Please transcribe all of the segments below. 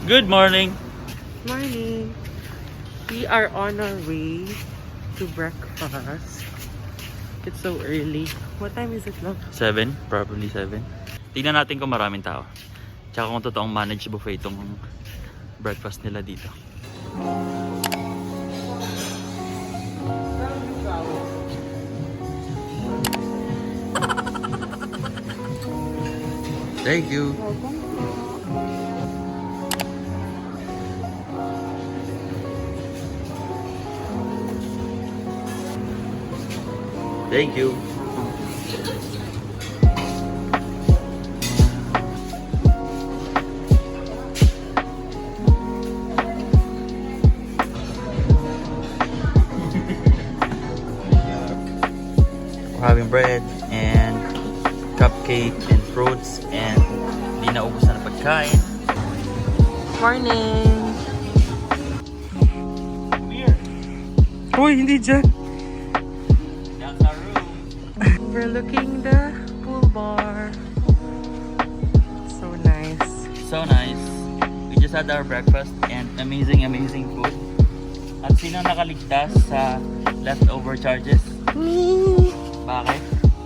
Good morning. Morning. We are on our way to breakfast. It's so early. What time is it now? 7, probably 7. Tingnan natin kung maraming tao. Tsaka kung totoong managed buffet itong breakfast nila dito. Thank you. Thank you. We're having bread and cupcake and fruits and di naubos na pagkain. Morning. Uy, hindi dyan. That's our room. Overlooking the pool bar. So nice. So nice. We just had our breakfast and amazing food. At sino nakaligtas sa leftover charges? Me. Bakit?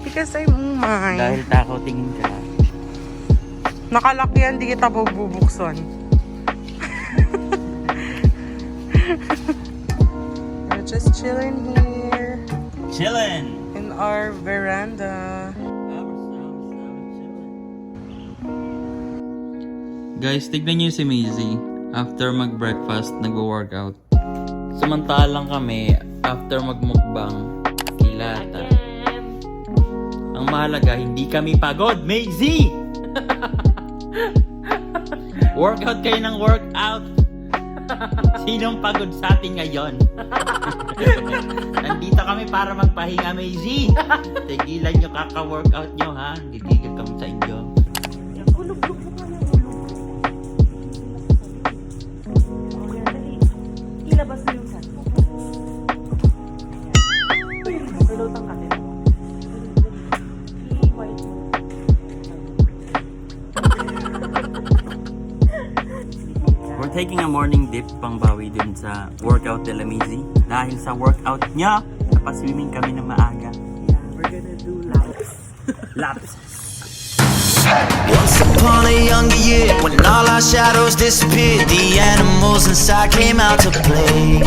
Because I'm umay. Dahil takaw tingin ka. Nakalaki yan, di kita bubuksan. We're just chilling here Chillin'! in our veranda. Guys, tignan niyo si Maisie. After mag-breakfast, nag-workout. Samantalang kami, after mag-mukbang, kilata. Ang mahalaga, hindi kami pagod, Maisie! Workout kayo ng workout. Sinong pagod sa atin ngayon? Nandito kami para magpahinga, Maisie. Tigilan nyo kaka-workout nyo, ha? Gigigil kami sa inyo. Ulog-ulog mo ka ng ulog. Okay, dali. Ilabas mo yung sand mo. Pilotang ka din. I-white mo. We're taking a morning dip pang bawi dun sa workout de la Maisie. Dahil sa workout niya, napaswimming kami ng maaga. Yeah, we're gonna do laps. Laps! Once upon a younger year, when all our shadows disappeared, the animals inside came out to play.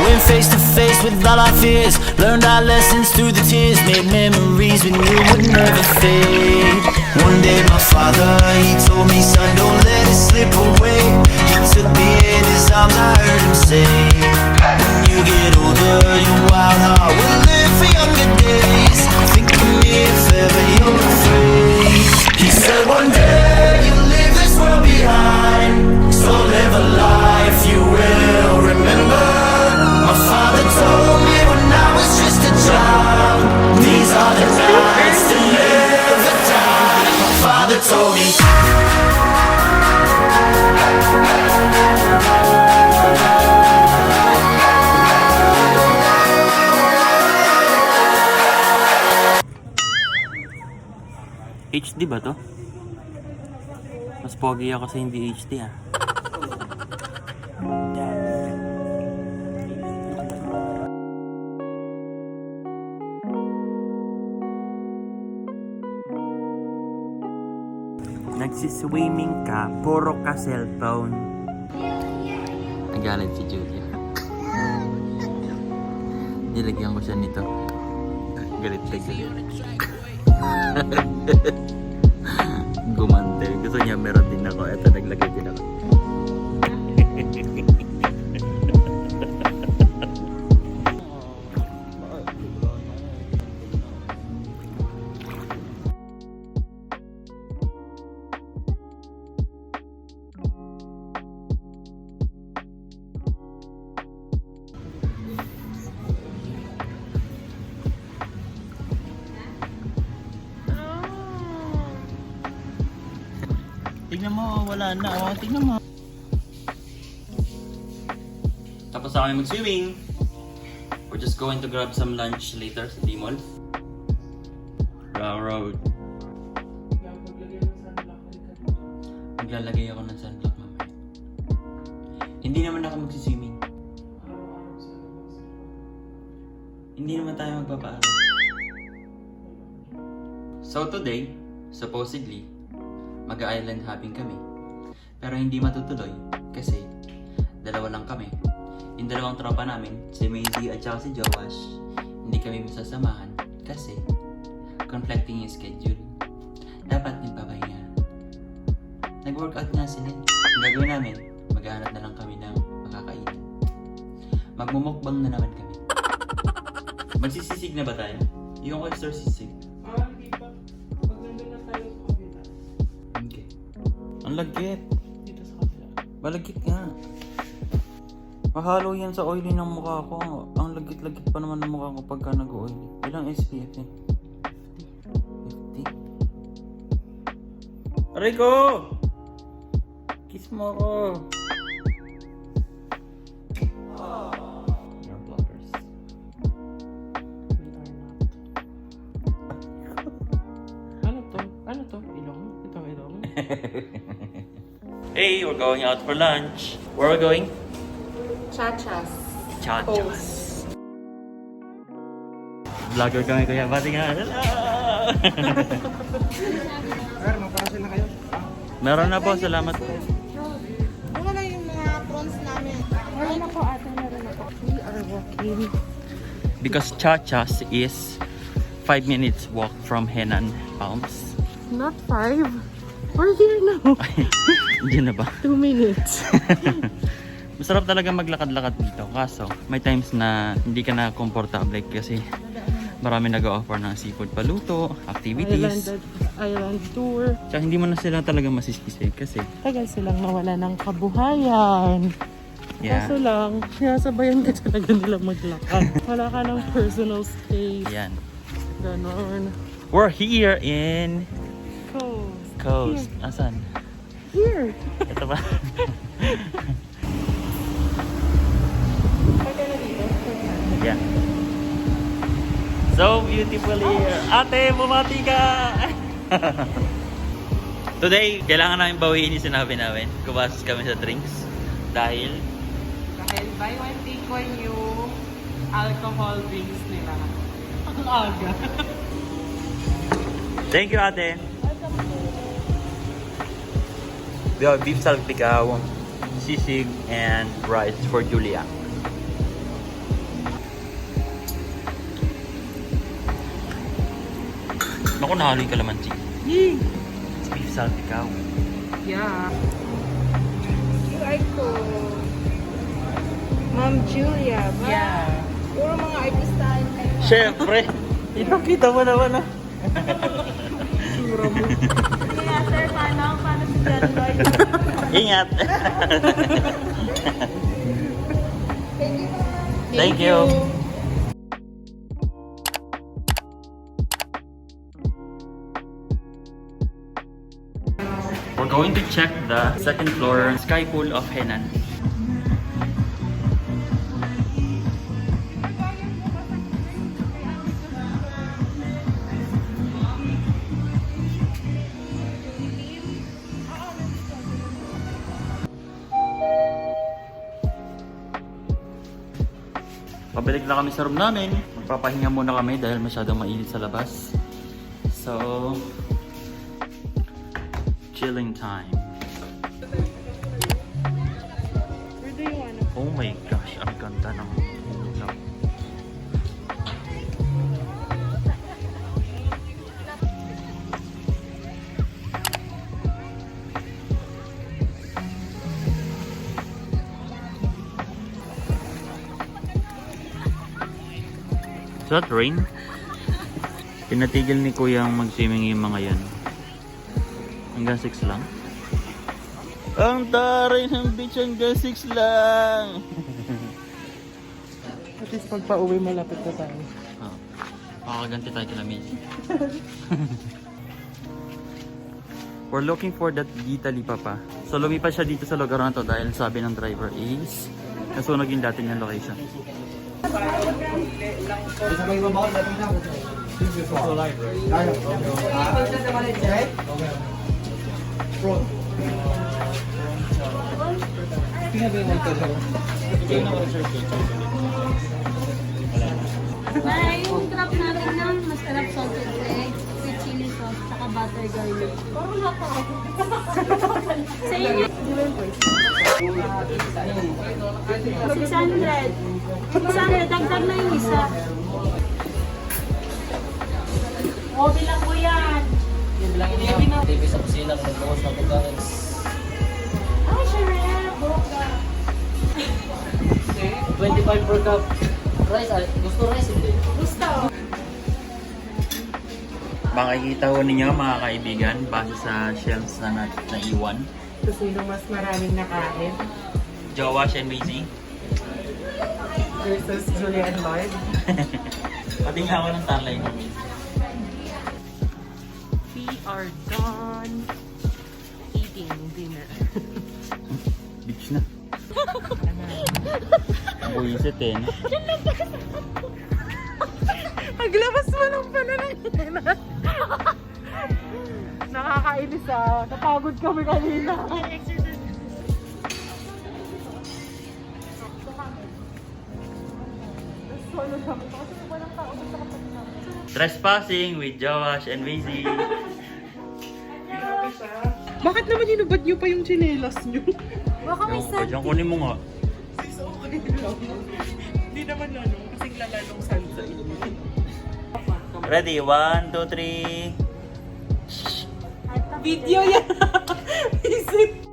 Went face to face with all our fears, learned our lessons through the tears, made memories we knew would never fade. One day my father, he told me, son, don't let it slip away. He took me in his arms, I heard him say, when you get older, your wild heart will live for younger days. Think of me if ever you're afraid. He said one day you'll leave this world behind, so live a life you will remember. My father told me when I was just a child, these are the nights to live or die. My father told me. HD ba to? Mas pogi ako kasi hindi HD ah. Nagsiswimming ka, puro ka cellphone. Nagalit si Julia. Nilagyan ko siya nito. Galit na galit. Gumante. Gusto niya meron din ako. Eto, naglagay din ako. Tingnan mo, wala na. Oh, tingnan mo. Tapos na kami mag-swimming. We're just going to grab some lunch later sa D-Mall. Road. Maglalagay ako ng sunblock mamaya. Hindi naman ako magsiswimming. Hindi naman tayo magpapaano. So today, supposedly, mag-island hopping kami. Pero hindi matutuloy kasi dalawa lang kami. Yung dalawang tropa namin, si Maisie at saka si Joash, hindi kami masasamahan kasi conflicting yung schedule. Dapat nagpapahinga. Nag-workout nga sila. Ang gagawin namin, maghahanap na lang kami ng makakain. Magmumukbang na naman kami. Magsisisig na ba tayo? Yung oyster sisig. Hindi pa. Pag nandun na tayo sa kabila. Okay. Ang lagkit. Dito sa kabila. Malagkit nga. Mahalo yan sa oily ng mukha ko. Ang lagkit-lagkit pa naman ng mukha ko pagka nag-oily. Ilang SPF eh? 50. Aray ko! Kiss mo ako! You're blockers. We are not. Ano to? Ano to? Ilong? Ito ilong? Hey, we're going out for lunch. Where are we going? Chachas. Chachas. Vlogger kami kuya. Bati nga. Hello! Meron na po. Salamat po. Ano na yung mga prawns namin? Meron ako ate, meron ako. We are walking. Because Chachas is 5 minutes walk from Henan Palms. Not 5. We're here now. Hindi na ba? 2 minutes. Masarap talaga maglakad-lakad dito. Kaso, may times na hindi ka na komportable kasi marami nag-offer ng seafood paluto, activities. Island tour. Tsaka hindi mo na sila talaga masisisi kasi Tagal silang nawala ng kabuhayan. yeah. Kaso lang, sinasabayan ka talaga nila maglakad. Wala ka ng personal space. Yan. Ganon. We're here in Coast. Coast. Asan? Here. Ito ba? Pagka na dito. Yeah. So beautiful here. Ate, bumati ka! Today, kailangan namin bawiin yung sinabi namin. Kumasos kami sa drinks. Dahil buy one, take one yung alcohol drinks nila. Ang aga. thank you, ate. We have beef salpicao, sisig, and rice for Julia. Naku, nahalo yung kalamansi. Yee! It's beef salpicao. Yeah. QR code. Ma'am Julia, ba? Yeah. Puro mga artistahan kayo. Siyempre! Ipakita mo naman ah. Sura mo. Kaya sir, paano si John Lloyd? Ingat! Thank you. Thank you! We're going to check the second floor sky pool of Henan. Pabalik na kami sa room namin. Magpapahinga muna kami dahil masyadong mainit sa labas. So, chilling time. Where do you wanna? Oh my gosh, ang ganda ng ulap. Is that rain? Pinatigil ni Kuyang mag-swimming yung mga yan. Hanggang 6 lang. Ang taray ng beach hanggang 6 lang! At least pag pa-uwi malapit na tayo. Oh, makakaganti tayo kila Missy. We're looking for that Gita Lipapa. So lumipas siya dito sa lugar na to dahil sabi ng driver is nasunog yung dati niyang location. Ay, yung crab natin ng masarap salted egg with chili sauce tsaka butter garlic. Parang lata. Sa inyo. 600. 600. Dagdag na yung isa. O, bilang ko yan. TV sa kusina kung magbukas ng pagkain. Ay, sure. Boka. 25 per cup. Rice, gusto rice hindi? Gusto. Makikita ho ninyo mga kaibigan base sa shelves na naiwan. So, sino mas maraming nakain Jowash and Maisy. versus Julia and Lloyd? Pati nga ako ng talay ni Maisy. We are done eating dinner. Beach na. Buisit eh. No? Paglabas mo lang pala ng dinner. Nakakainis ah. Napagod kami kanina. Trespassing with Jowash and Maisy. Bakit naman hinubad niyo pa yung chinelas niyo? Baka may Yung dyan, kunin mo nga. So, okay lang. Hindi naman ano, kasing lalalong sansa inyo. Ready? 1, 2, 3. Video yan! Isip!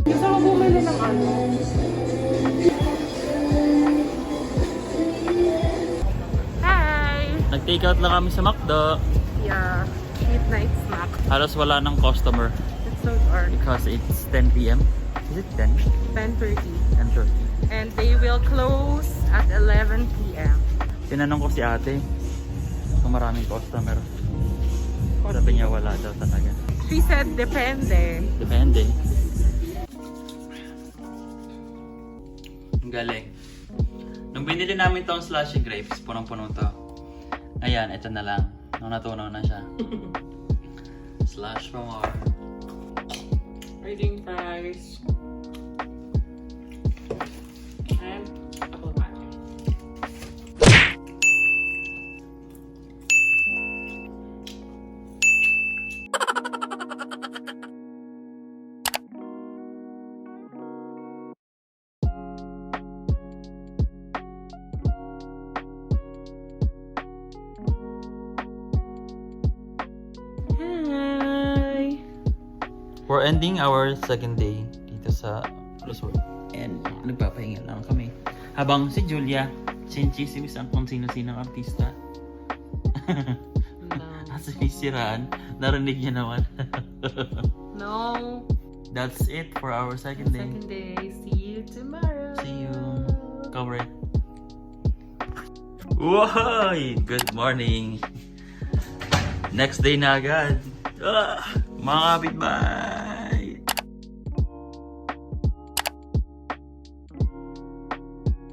Gusto ko bumili ng ano? Hi! Nag-take out lang kami sa McDo. Yeah, midnight snack. Halos wala ng customer It's so dark. because it's 10 p.m. Is it 10? 10:30. 10:30. And they will close at 11 p.m. Tinanong ko si ate kung maraming customer. Sabi niya wala daw talaga. She said, depende. Depende. Ang galing. Nung binili namin tong slushy grapes, punong-puno to. Ayan, ito na lang. Nung natunaw na siya. Slush for more. Reading fries. And apple pie. Hi! We're ending our second day dito sa resort. And nagpapahinga lang kami. Habang si Julia, sinisisimis ang kung sino-sinong artista. At sinisiraan, narinig niya naman. No. That's it for our second day. Second day. See you tomorrow. See you. Cover it. Woy! Good morning. Next day na agad. Mga kapitbahay.